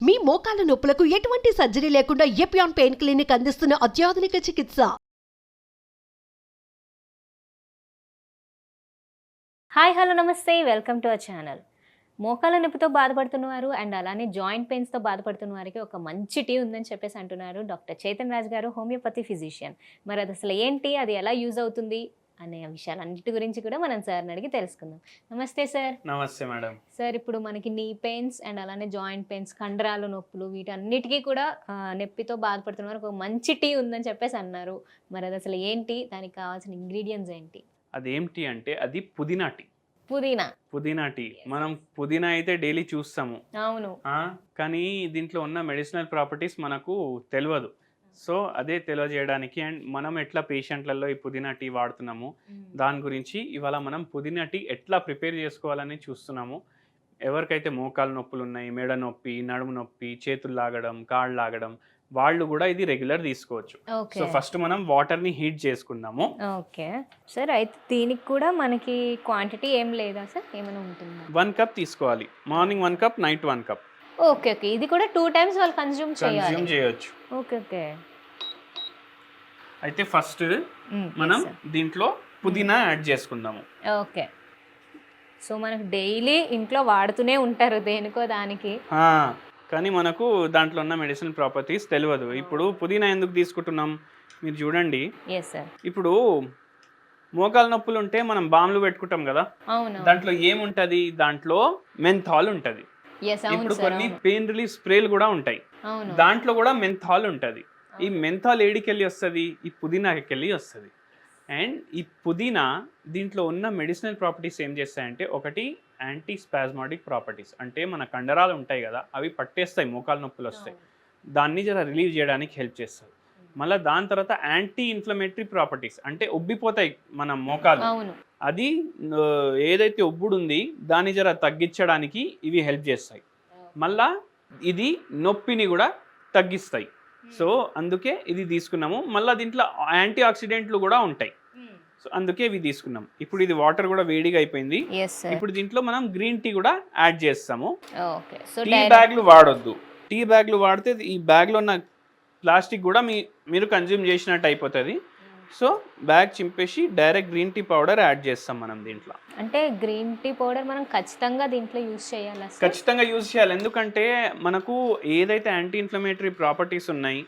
మీ మోకాల నొప్పులకు ఎటువంటి సర్జరీ లేకుండా ఎపియాన్ పెయిన్ క్లినిక్ అందిస్తున్న అత్యాధునిక చికిత్స. హాయ్ హలో నమస్తే, వెల్కమ్ టు అవర్ ఛానల్. మోకాల నొప్పితో బాధపడుతున్నవారు అండ్ అలానే జాయింట్ పెయిన్స్తో బాధపడుతున్న వారికి ఒక మంచి టీ ఉందని చెప్పేసి అంటున్నారు డాక్టర్ చైతన్ రాజ్ గారు, హోమియోపతి ఫిజిషియన్. మరి అది అసలు ఏంటి, అది ఎలా యూజ్ అవుతుంది అనే విషయాలన్నిటి గురించి కూడా మనం సార్ని అడిగి తెలుసుకుందాం. నమస్తే సార్. నమస్తే మేడం. సార్, ఇప్పుడు మనకి నీ పెయిన్స్ అండ్ అలానే జాయింట్ పెయిన్స్, కండరాలు నొప్పులు, వీటన్నిటికీ కూడా నొప్పితో బాధపడుతున్న వారికి ఒక మంచి టీ ఉందని చెప్పేసి అన్నారు. మరి అది అసలు ఏంటి, దానికి కావాల్సిన ఇంగ్రీడియంట్స్ ఏంటి? అదేంటి అంటే అది పుదీనా టీ. పుదీనా టీ మనం పుదీనా అయితే డైలీ చూస్తాము, అవును, కానీ దీంట్లో ఉన్న మెడిసినల్ ప్రాపర్టీస్ మనకు తెలియదు. సో అదే తెలియజేయడానికి అండ్ మనం ఎట్లా పేషెంట్లలో ఈ పుదీనా టీ వాడుతున్నాము దాని గురించి ఇవాళ మనం పుదీనా టీ ఎట్లా ప్రిపేర్ చేసుకోవాలని చూస్తున్నాము. ఎవరికైతే మోకాలు నొప్పులు ఉన్నాయి, మెడ నొప్పి, నడుము నొప్పి, చేతులు లాగడం, కాళ్ళు లాగడం, వాళ్ళు కూడా ఇది రెగ్యులర్ తీసుకోవచ్చు. సో ఫస్ట్ మనం వాటర్ని హీట్ చేసుకుందాము. ఓకే సార్, అయితే దీనికి కూడా మనకి క్వాంటిటీ ఏం లేదా సార్, ఏమైనా ఉంటుందా? 1 కప్ తీసుకోవాలి. Morning 1 cup, night 1 cup. Okay okay, ఇది కూడా 2 టైమ్స్ వాళ్ళు కన్జ్యూమ్ చేయొచ్చు. Okay okay. అయితే ఫస్ట్ మనం దీంట్లో పుదీనా యాడ్ చేసుకుందాము. ఓకే, సో మనకు డైలీ ఇంట్లో వాడుతూనే ఉంటారు దేనికో దానికి, కానీ మనకు దాంట్లో ఉన్న మెడిసిన్ ప్రాపర్టీస్ తెలియదు. ఇప్పుడు పుదీనా ఎందుకు తీసుకుంటున్నాం మీరు చూడండి. ఇప్పుడు మోకాలు నొప్పులు ఉంటే మనం బామ్లు పెట్టుకుంటాం కదా, దాంట్లో ఏముంటది, దాంట్లో మెంథాల్ ఉంటది. ఇప్పుడు కొన్ని పెయిన్ రిలీఫ్ స్ప్రేలు కూడా ఉంటాయి, దాంట్లో కూడా మెంథాల్ ఉంటది. ఈ మెంథాల్ ఏడికెళ్ళి వస్తుంది, ఈ పుదీనాకి వెళ్ళి వస్తుంది. అండ్ ఈ పుదీనా దీంట్లో ఉన్న మెడిసినల్ ప్రాపర్టీస్ ఏం చేస్తాయంటే, ఒకటి యాంటీ స్పాస్మాటిక్ ప్రాపర్టీస్, అంటే మన కండరాలు ఉంటాయి కదా అవి పట్టేస్తాయి, మోకాలు నొప్పులు వస్తాయి, దాన్ని జర రిలీవ్ చేయడానికి హెల్ప్ చేస్తుంది. మళ్ళీ దాని తర్వాత యాంటీ ఇన్ఫ్లమేటరీ ప్రాపర్టీస్, అంటే ఉబ్బిపోతాయి మన మోకాలు, అది ఏదైతే ఉబ్బుడు ఉంది దాన్ని జర తగ్గించడానికి ఇవి హెల్ప్ చేస్తాయి. మళ్ళా ఇది నొప్పిని కూడా తగ్గిస్తాయి. సో అందుకే ఇది తీసుకున్నాము. మళ్ళీ దీంట్లో యాంటీ ఆక్సిడెంట్లు కూడా ఉంటాయి, సో అందుకే ఇవి తీసుకున్నాం. ఇప్పుడు ఇది వాటర్ కూడా వేడిగా అయిపోయింది. ఇప్పుడు దీంట్లో మనం గ్రీన్ టీ కూడా యాడ్ చేస్తాము. టీ బ్యాగ్లు వాడొద్దు. టీ బ్యాగ్లు వాడితే ఈ బ్యాగ్లో ఉన్న ప్లాస్టిక్ కూడా మీరు కన్జ్యూమ్ చేసినట్టు అయిపోతుంది. సో బ్యాగ్ చింపేసి direct green tea powder add చేస్తాం మనం దీంట్లో. అంటే గ్రీన్ టీ పౌడర్ మనం ఖచ్చితంగా దీంట్లో యూజ్ చేయాలి? ఖచ్చితంగా యూజ్ చేయాలి, ఎందుకంటే మనకు ఏదైతే యాంటీ ఇన్ఫ్లమేటరీ ప్రాపర్టీస్ ఉన్నాయి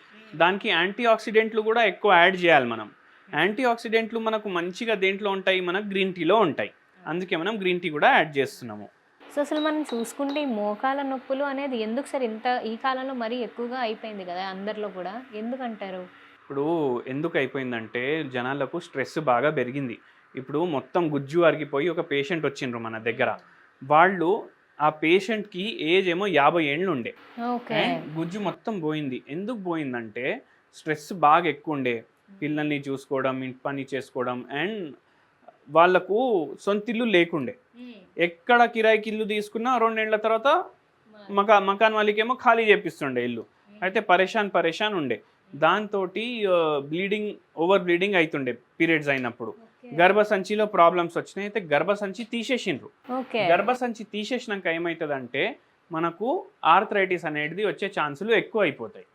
దానికి యాంటీ ఆక్సిడెంట్లు కూడా ఎక్కువ యాడ్ చేయాలి మనం. యాంటీ ఆక్సిడెంట్లు మనకు మంచిగా దేంట్లో ఉంటాయి, మనకు గ్రీన్ టీలో ఉంటాయి, అందుకే మనం గ్రీన్ టీ కూడా యాడ్ చేస్తున్నాము. సో అసలు మనం చూసుకుంటే ఈ మోకాల నొప్పులు అనేది ఎందుకు సార్ ఇంత ఈ కాలంలో మరీ ఎక్కువగా అయిపోయింది కదా అందరిలో కూడా, ఎందుకంటారు? ఇప్పుడు ఎందుకు అయిపోయిందంటే జనాలకు స్ట్రెస్ బాగా పెరిగింది. ఇప్పుడు మొత్తం గుజ్జు అరిగిపోయి ఒక పేషెంట్ వచ్చిండ్రు మన దగ్గర, వాళ్ళు ఆ పేషెంట్కి ఏజ్ ఏమో 50 ఏళ్ళు ఉండే, గుజ్జు మొత్తం పోయింది. ఎందుకు పోయిందంటే స్ట్రెస్ బాగా ఎక్కువ ఉండే, పిల్లల్ని చూసుకోవడం, ఇంటి పని చేసుకోవడం, అండ్ వాళ్ళకు సొంత ఇల్లు లేకుండే. ఎక్కడ కిరాయికి ఇల్లు తీసుకున్నా 2 ఏళ్ల తర్వాత మకాన్ వాళ్ళకేమో ఖాళీ చేపిస్తుండే ఇల్లు. అయితే పరేషాన్ ఉండే. దాంతో ఓవర్ బ్లీడింగ్ అవుతుండే పీరియడ్స్ అయినప్పుడు. గర్భసంచిలో ప్రాబ్లమ్స్ వచ్చినాయి, అయితే గర్భసంచి తీసేసిండ్రు. గర్భసంచి తీసేసినాక ఏమవుతుందంటే మనకు ఆర్థరైటిస్ అనేది వచ్చే ఛాన్సులు ఎక్కువ అయిపోతాయి.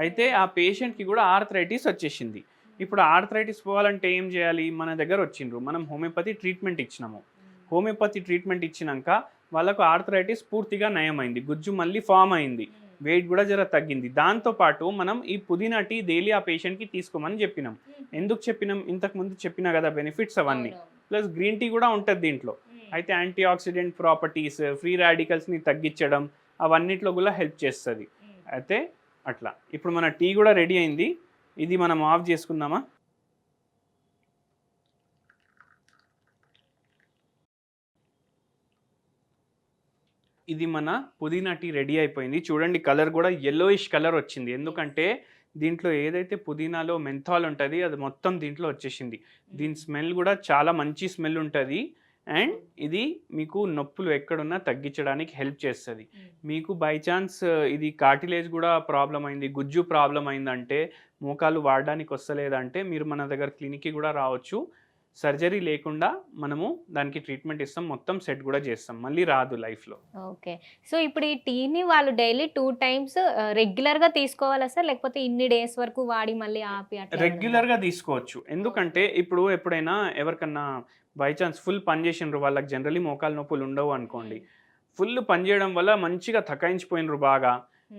అయితే ఆ పేషెంట్కి కూడా ఆర్థరైటిస్ వచ్చేసింది. ఇప్పుడు ఆర్థరైటిస్ పోవాలంటే ఏం చేయాలి, మన దగ్గర వచ్చిండ్రు, మనం హోమియోపతి ట్రీట్మెంట్ ఇచ్చినాము. హోమియోపతి ట్రీట్మెంట్ ఇచ్చినాక వాళ్ళకు ఆర్థరైటిస్ పూర్తిగా నయమైంది, గుజ్జు మళ్ళీ ఫామ్ అయింది, వెయిట్ కూడా జర తగ్గింది. దాంతోపాటు మనం ఈ పుదీనా టీ డైలీ ఆ పేషెంట్కి తీసుకోమని చెప్పినాం. ఎందుకు చెప్పినాం, ఇంతకుముందు చెప్పినా కదా బెనిఫిట్స్ అవన్నీ, ప్లస్ గ్రీన్ టీ కూడా ఉంటుంది దీంట్లో. అయితే యాంటీ ఆక్సిడెంట్ ప్రాపర్టీస్, ఫ్రీ రాడికల్స్ని తగ్గించడం, అవన్నిట్లో కూడా హెల్ప్ చేస్తుంది. అయితే అట్లా ఇప్పుడు మన టీ కూడా రెడీ అయింది, ఇది మనం ఆఫ్ చేసుకుందామా? ఇది మన పుదీనా టీ రెడీ అయిపోయింది. చూడండి కలర్ కూడా yellowish కలర్ వచ్చింది, ఎందుకంటే దీంట్లో ఏదైతే పుదీనాలో మెంథాల్ ఉంటుంది అది మొత్తం దీంట్లో వచ్చేసింది. దీని స్మెల్ కూడా చాలా మంచి స్మెల్ ఉంటుంది. అండ్ ఇది మీకు నొప్పులు ఎక్కడున్నా తగ్గించడానికి హెల్ప్ చేస్తుంది. మీకు బై ఛాన్స్ ఇది కార్టిలేజ్ కూడా ప్రాబ్లం అయింది, గుజ్జు ప్రాబ్లం అయిందంటే, మోకాలు వాడడానికి వస్తలేదంటే మీరు మన దగ్గర క్లినిక్కి కూడా రావచ్చు. సర్జరీ లేకుండా మనము దానికి ట్రీట్మెంట్ ఇస్తాం, మొత్తం సెట్ కూడా చేస్తాం, మళ్ళీ రాదు లైఫ్లో. ఓకే. సో ఇప్పుడు ఈ టీని వాళ్ళు డైలీ 2 టైమ్స్ రెగ్యులర్గా తీసుకోవాలా సార్, లేకపోతే ఇన్ని డేస్ వరకు వాడి మళ్ళీ ఆపి అట్లా? రెగ్యులర్గా తీసుకోవచ్చు. ఎందుకంటే ఇప్పుడు ఎప్పుడైనా ఎవరికన్నా బై ఛాన్స్ ఫుల్ పని చేసినారు, వాళ్ళకి జనరలీ మోకాలు నొప్పులు ఉండవు అనుకోండి, ఫుల్ పని చేయడం వల్ల మంచిగా తకాయించిపోయినరు బాగా,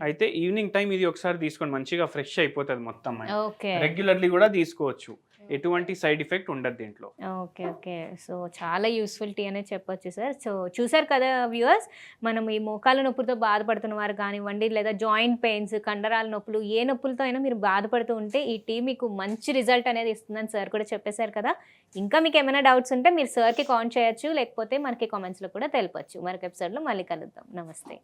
అయితే ఈవినింగ్ టైం ఇది ఒకసారి తీసుకోండి, మంచిగా ఫ్రెష్ అయిపోతుంది మొత్తం. ఓకే. రెగ్యులర్లీ కూడా తీసుకోవచ్చు, ఎటువంటి సైడ్ ఎఫెక్ట్ ఉండదు దీంట్లో. ఓకే. ఓకే. సో చాలా యూస్ఫుల్ టీ అనే చెప్పొచ్చు సార్. సో చూసారు కదా వ్యూవర్స్, మనం ఈ మోకాల నొప్పులతో బాధపడుతున్న వారు కానివ్వండి, లేదా జాయింట్ పెయిన్స్, కండరాల నొప్పులు, ఏ నొప్పులతో అయినా మీరు బాధపడుతూ ఉంటే ఈ టీ మీకు మంచి రిజల్ట్ అనేది ఇస్తుందని సార్ కూడా చెప్పేశారు కదా. ఇంకా మీకు ఏమైనా డౌట్స్ ఉంటే మీరు సార్కి కాల్ చేయొచ్చు, లేకపోతే మనకి కామెంట్స్లో కూడా తెలపచ్చు. మరొక ఎపిసోడ్లో మళ్ళీ కలుద్దాం. నమస్తే.